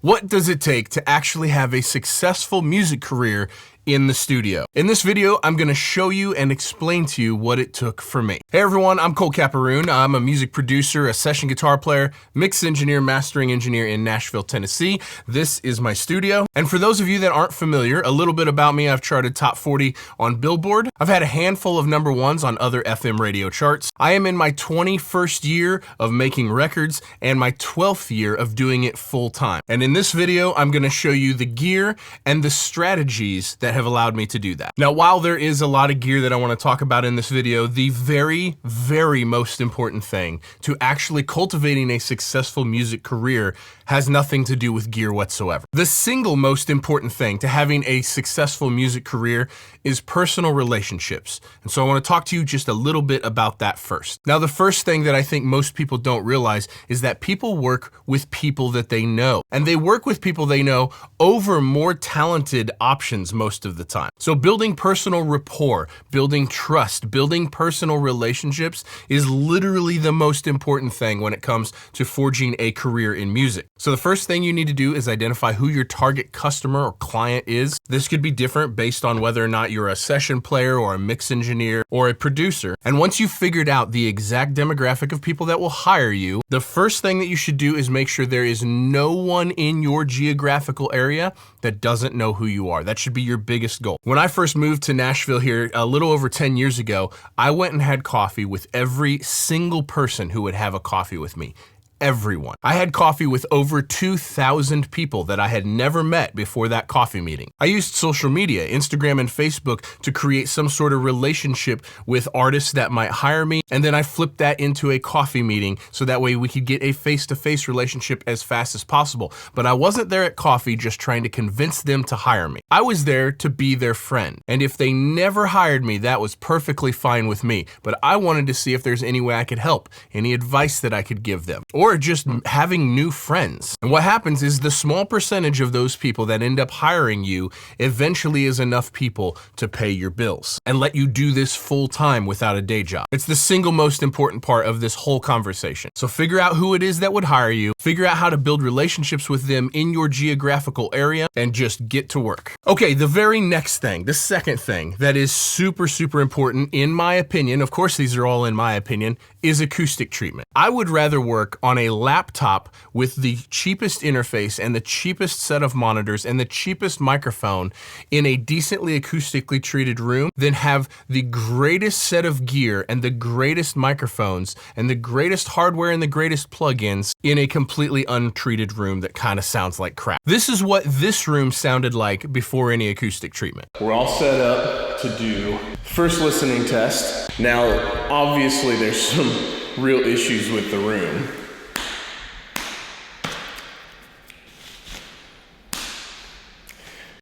What does it take to actually have a successful music career in the studio? In this video, I'm gonna show you and explain to you what it took for me. Hey everyone, I'm Colt Capperrune. I'm a music producer, a session guitar player, mix engineer, mastering engineer in Nashville, Tennessee. This is my studio. And for those of you that aren't familiar, a little bit about me: I've charted top 40 on Billboard. I've had a handful of number ones on other FM radio charts. I am in my 21st year of making records and my 12th year of doing it full time. And in this video, I'm gonna show you the gear and the strategies that have allowed me to do that. Now, while there is a lot of gear that I want to talk about in this video, the very most important thing to actually cultivating a successful music career has nothing to do with gear whatsoever. The single most important thing to having a successful music career is personal relationships. And so I want to talk to you just a little bit about that first. Now, the first thing that I think most people don't realize is that people work with people that they know. And they work with people they know over more talented options most of the time. So building personal rapport, building trust, building personal relationships is literally the most important thing when it comes to forging a career in music. So the first thing you need to do is identify who your target customer or client is. This could be different based on whether or not you're a session player or a mix engineer or a producer. And once you've figured out the exact demographic of people that will hire you, the first thing that you should do is make sure there is no one in your geographical area that doesn't know who you are. That should be your biggest goal. When I first moved to Nashville here a little over 10 years ago, I went and had coffee with every single person who would have a coffee with me. Everyone. I had coffee with over 2,000 people that I had never met before that coffee meeting. I used social media, Instagram and Facebook, to create some sort of relationship with artists that might hire me, and then I flipped that into a coffee meeting so that way we could get a face-to-face relationship as fast as possible. But I wasn't there at coffee just trying to convince them to hire me. I was there to be their friend. And if they never hired me, that was perfectly fine with me. But I wanted to see if there's any way I could help, any advice that I could give them, or just having new friends. And what happens is the small percentage of those people that end up hiring you eventually is enough people to pay your bills and let you do this full time without a day job. It's the single most important part of this whole conversation. So figure out who it is that would hire you, figure out how to build relationships with them in your geographical area, and just get to work. Okay, the very next thing, the second thing that is super important, in my opinion, of course these are all in my opinion, is acoustic treatment. I would rather work on a laptop with the cheapest interface and the cheapest set of monitors and the cheapest microphone in a decently acoustically treated room than have the greatest set of gear and the greatest microphones and the greatest hardware and the greatest plugins in a completely untreated room that kind of sounds like crap. This is what this room sounded like before any acoustic treatment. We're all set up to do first listening test. Now, obviously there's some real issues with the room.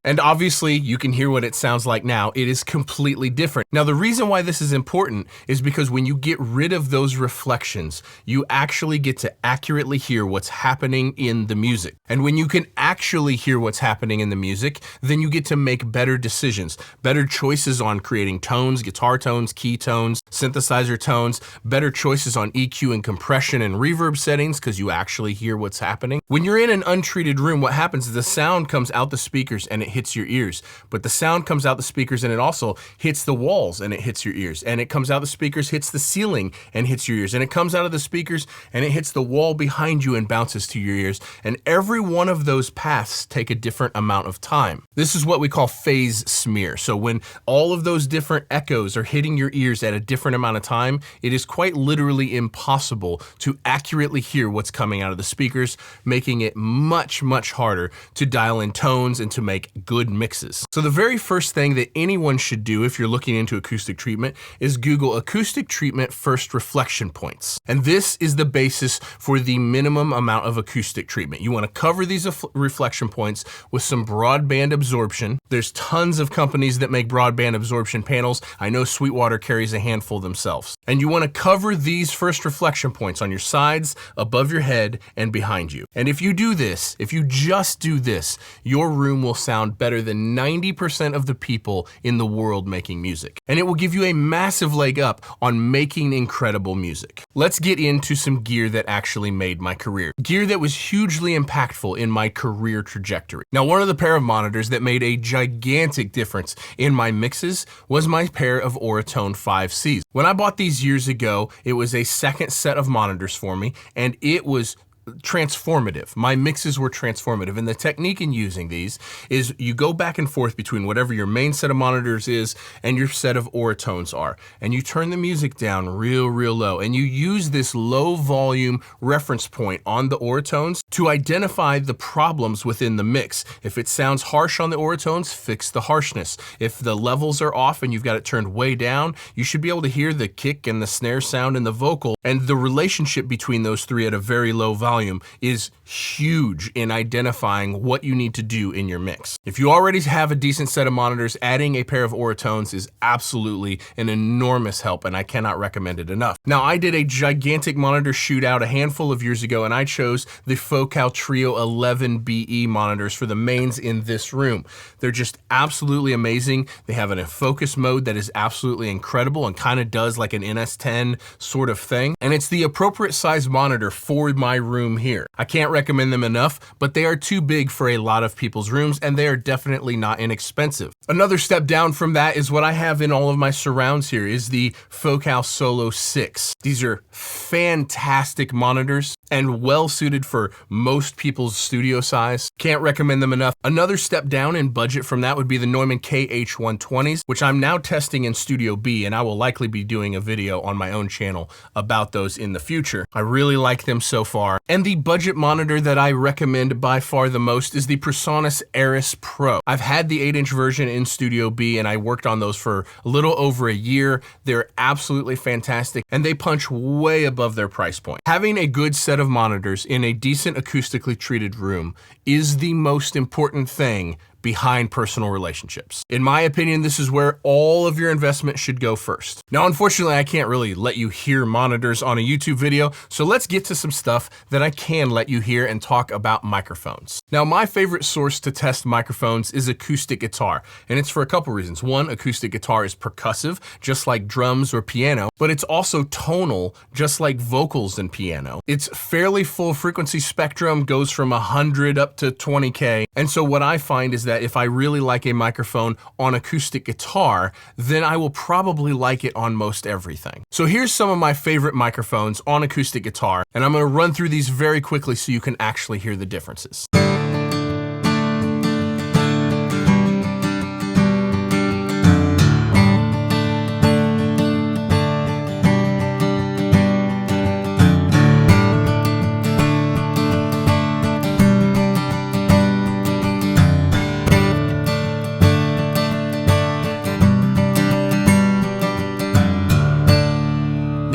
And obviously you can hear what it sounds like now. It is completely different. Now, the reason why this is important is because when you get rid of those reflections, you actually get to accurately hear what's happening in the music. And when you can actually hear what's happening in the music, then you get to make better decisions, better choices on creating tones, guitar tones, key tones, synthesizer tones, better choices on EQ and compression and reverb settings because you actually hear what's happening. When you're in an untreated room, what happens is the sound comes out the speakers and it hits your ears, but the sound comes out the speakers and it also hits the walls and it hits your ears, and it comes out the speakers, hits the ceiling and hits your ears, and it comes out of the speakers and it hits the wall behind you and bounces to your ears, and every one of those paths take a different amount of time. This is what we call phase smear. So when all of those different echoes are hitting your ears at a different amount of time, it is quite literally impossible to accurately hear what's coming out of the speakers, making it much harder to dial in tones and to make good mixes. So the very first thing that anyone should do if you're looking into acoustic treatment is Google acoustic treatment first reflection points. And this is the basis for the minimum amount of acoustic treatment. You want to cover these reflection points with some broadband absorption. There's tons of companies that make broadband absorption panels. I know Sweetwater carries a handful themselves. And you want to cover these first reflection points on your sides, above your head, and behind you. And if you do this, if you just do this, your room will sound better than 90% of the people in the world making music. And it will give you a massive leg up on making incredible music. Let's get into some gear that actually made my career. Gear that was hugely impactful in my career trajectory. Now, one of the pair of monitors that made a gigantic difference in my mixes was my pair of Auratone 5Cs. When I bought these years ago, it was a second set of monitors for me, and it was transformative. My mixes were transformative. And the technique in using these is you go back and forth between whatever your main set of monitors is and your set of Auratones are. And you turn the music down real low. And you use this low volume reference point on the Auratones to identify the problems within the mix. If it sounds harsh on the Auratones, fix the harshness. If the levels are off and you've got it turned way down, you should be able to hear the kick and the snare sound and the vocal. And the relationship between those three at a very low volume is huge in identifying what you need to do in your mix. If you already have a decent set of monitors, adding a pair of Auratones is absolutely an enormous help, and I cannot recommend it enough. Now, I did a gigantic monitor shootout a handful of years ago, and I chose the Focal Trio 11BE monitors for the mains in this room. They're just absolutely amazing. They have an focus mode that is absolutely incredible and kind of does like an NS10 sort of thing. And it's the appropriate size monitor for my room here. I can't recommend them enough, but they are too big for a lot of people's rooms, and they are definitely not inexpensive. Another step down from that is what I have in all of my surrounds here is the Focal Solo 6. These are fantastic monitors and well suited for most people's studio size. Can't recommend them enough. Another step down in budget from that would be the Neumann KH120s, which I'm now testing in Studio B, and I will likely be doing a video on my own channel about those in the future. I really like them so far. And the budget monitor that I recommend by far the most is the Presonus Eris Pro. I've had the 8-inch version in Studio B, and I worked on those for a little over a year. They're absolutely fantastic, and they punch way above their price point. Having a good set of monitors in a decent acoustically treated room is the most important thing behind personal relationships. In my opinion, this is where all of your investment should go first. Now, unfortunately, I can't really let you hear monitors on a YouTube video, so let's get to some stuff that I can let you hear and talk about microphones. Now, my favorite source to test microphones is acoustic guitar, and it's for a couple reasons. One, acoustic guitar is percussive, just like drums or piano, but it's also tonal, just like vocals and piano. It's fairly full frequency spectrum, goes from 100 up to 20K, and so what I find is that if I really like a microphone on acoustic guitar, then I will probably like it on most everything. So here's some of my favorite microphones on acoustic guitar, and I'm gonna run through these very quickly so you can actually hear the differences.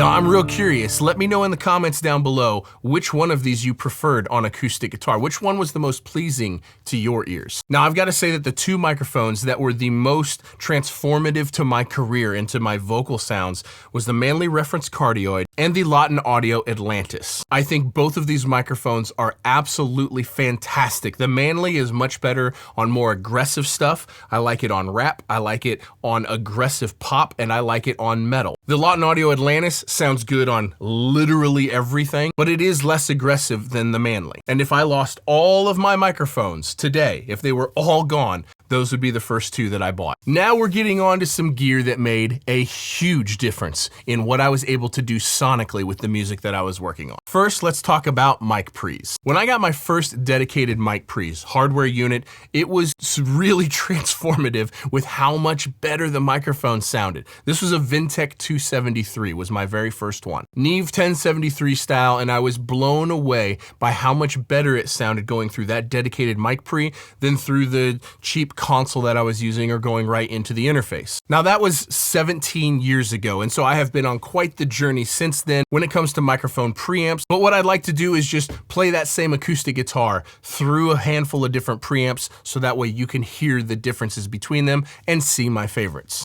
Now, I'm real curious. Let me know in the comments down below which one of these you preferred on acoustic guitar. Which one was the most pleasing to your ears? Now, I've got to say that the two microphones that were the most transformative to my career and to my vocal sounds was the Manley Reference Cardioid and the Lawton Audio Atlantis. I think both of these microphones are absolutely fantastic. The Manley is much better on more aggressive stuff. I like it on rap, I like it on aggressive pop, and I like it on metal. The Lawton Audio Atlantis sounds good on literally everything, but it is less aggressive than the Manley. And if I lost all of my microphones today, if they were all gone, those would be the first two that I bought. Now we're getting on to some gear that made a huge difference in what I was able to do sonically with the music that I was working on. First, let's talk about mic pre's. When I got my first dedicated mic pre's hardware unit, it was really transformative with how much better the microphone sounded. This was a Vintech 273, was my very first one. Neve 1073 style, and I was blown away by how much better it sounded going through that dedicated mic pre than through the cheap console that I was using or going right into the interface. Now that was 17 years ago, and so I have been on quite the journey since then when it comes to microphone preamps. But what I'd like to do is just play that same acoustic guitar through a handful of different preamps so that way you can hear the differences between them and see my favorites.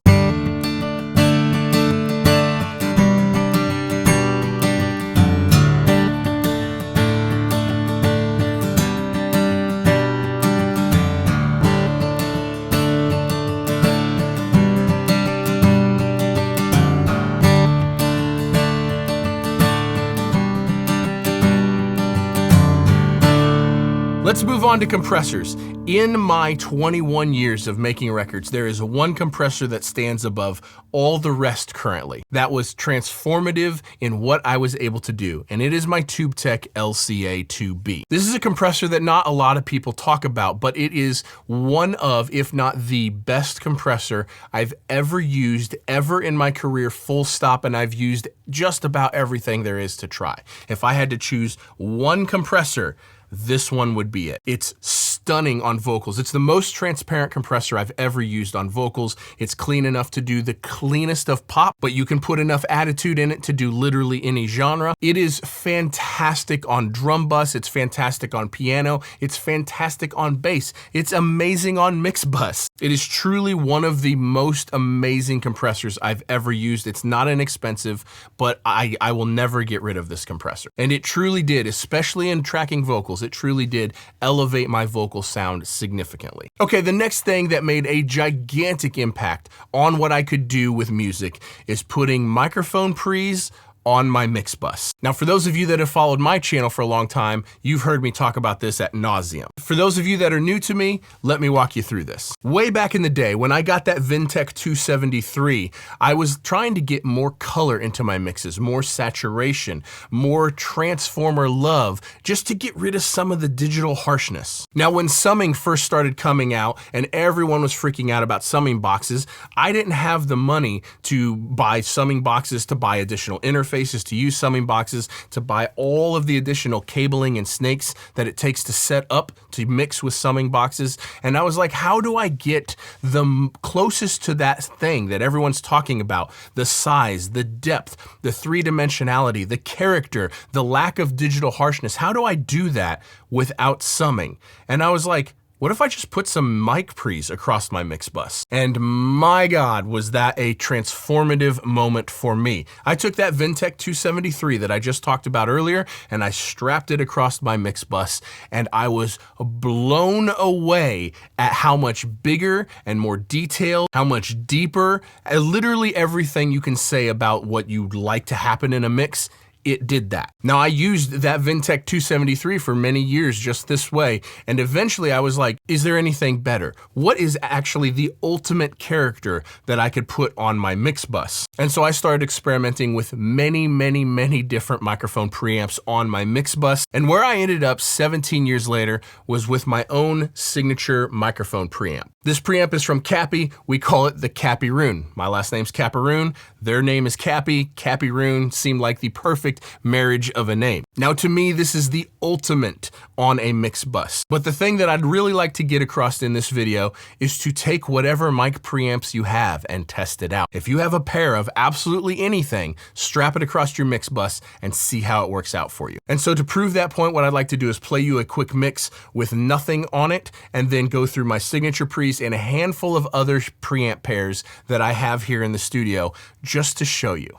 Let's move on to compressors. In my 21 years of making records, there is one compressor that stands above all the rest currently. That was transformative in what I was able to do, and it is my TubeTech LCA2B. This is a compressor that not a lot of people talk about, but it is one of, if not the best compressor I've ever used ever in my career, full stop, and I've used just about everything there is to try. If I had to choose one compressor, this one would be it. It's stunning on vocals. It's the most transparent compressor I've ever used on vocals. It's clean enough to do the cleanest of pop, but you can put enough attitude in it to do literally any genre. It is fantastic on drum bus. It's fantastic on piano. It's fantastic on bass. It's amazing on mix bus. It is truly one of the most amazing compressors I've ever used. It's not inexpensive, but I will never get rid of this compressor. And it truly did, especially in tracking vocals. It truly did elevate my vocal sound significantly. Okay, the next thing that made a gigantic impact on what I could do with music is putting microphone pre's on my mix bus. Now, for those of you that have followed my channel for a long time, you've heard me talk about this ad nauseum. For those of you that are new to me, let me walk you through this. Way back in the day, when I got that Vintech 273, I was trying to get more color into my mixes, more saturation, more transformer love, just to get rid of some of the digital harshness. Now, when summing first started coming out and everyone was freaking out about summing boxes, I didn't have the money to buy summing boxes, to buy additional interfaces, to use summing boxes, to buy all of the additional cabling and snakes that it takes to set up to mix with summing boxes. And I was like, how do I get the closest to that thing that everyone's talking about? The size, the depth, the three-dimensionality, the character, the lack of digital harshness. How do I do that without summing? And I was like, what if I just put some mic pre's across my mix bus? And my God, was that a transformative moment for me. I took that Vintech 273 that I just talked about earlier, and I strapped it across my mix bus, and I was blown away at how much bigger and more detailed, how much deeper, literally everything you can say about what you'd like to happen in a mix, it did that. Now, I used that Vintech 273 for many years just this way, and eventually I was like, is there anything better? What is actually the ultimate character that I could put on my mix bus? And so I started experimenting with many, many, many different microphone preamps on my mix bus, and where I ended up 17 years later was with my own signature microphone preamp. This preamp is from Cappy. We call it the Capperrune. My last name's Capperrune. Their name is Cappy. Capperrune seemed like the perfect marriage of a name. Now, to me, this is the ultimate on a mix bus. But the thing that I'd really like to get across in this video is to take whatever mic preamps you have and test it out. If you have a pair of absolutely anything, strap it across your mix bus and see how it works out for you. And so to prove that point, what I'd like to do is play you a quick mix with nothing on it, and then go through my signature pre's and a handful of other preamp pairs that I have here in the studio just to show you.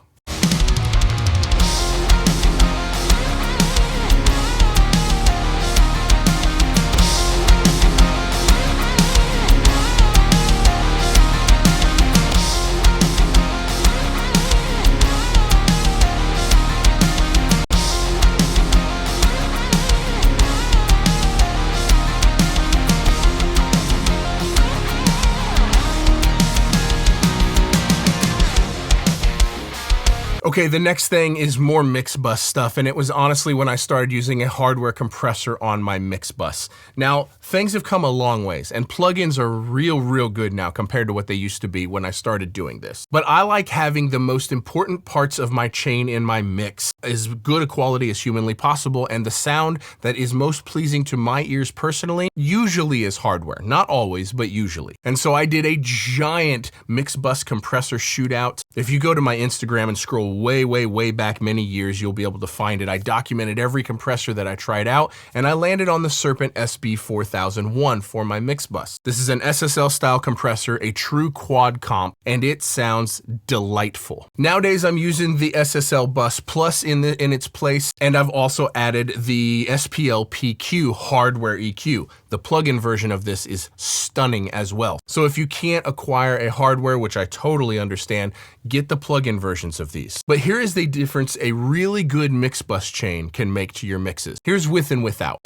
Okay, the next thing is more mix bus stuff, and it was honestly when I started using a hardware compressor on my mix bus. Now, things have come a long ways, and plugins are real good now compared to what they used to be when I started doing this. But I like having the most important parts of my chain in my mix as good a quality as humanly possible, and the sound that is most pleasing to my ears personally usually is hardware. Not always, but usually. And so I did a giant mix bus compressor shootout. If you go to my Instagram and scroll way back many years, you'll be able to find it. I documented every compressor that I tried out, and I landed on the Serpent SB4001 for my mix bus. This is an SSL style compressor, a true quad comp, and it sounds delightful. Nowadays, I'm using the SSL bus plus in its place, and I've also added the SPL PQ hardware EQ. The plug-in version of this is stunning as well. So if you can't acquire a hardware, which I totally understand, get the plug-in versions of these. But here is the difference a really good mix bus chain can make to your mixes. Here's with and without.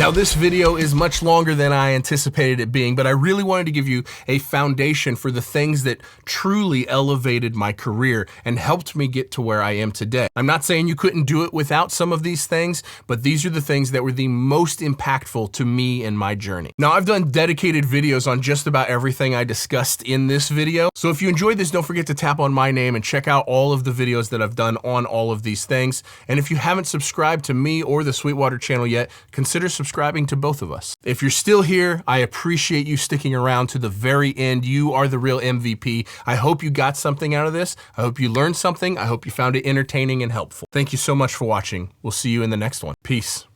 Now this video is much longer than I anticipated it being, but I really wanted to give you a foundation for the things that truly elevated my career and helped me get to where I am today. I'm not saying you couldn't do it without some of these things, but these are the things that were the most impactful to me in my journey. Now I've done dedicated videos on just about everything I discussed in this video, so if you enjoyed this, don't forget to tap on my name and check out all of the videos that I've done on all of these things. And if you haven't subscribed to me or the Sweetwater channel yet, consider subscribing to both of us. If you're still here, I appreciate you sticking around to the very end. You are the real MVP. I hope you got something out of this. I hope you learned something. I hope you found it entertaining and helpful. Thank you so much for watching. We'll see you in the next one. Peace.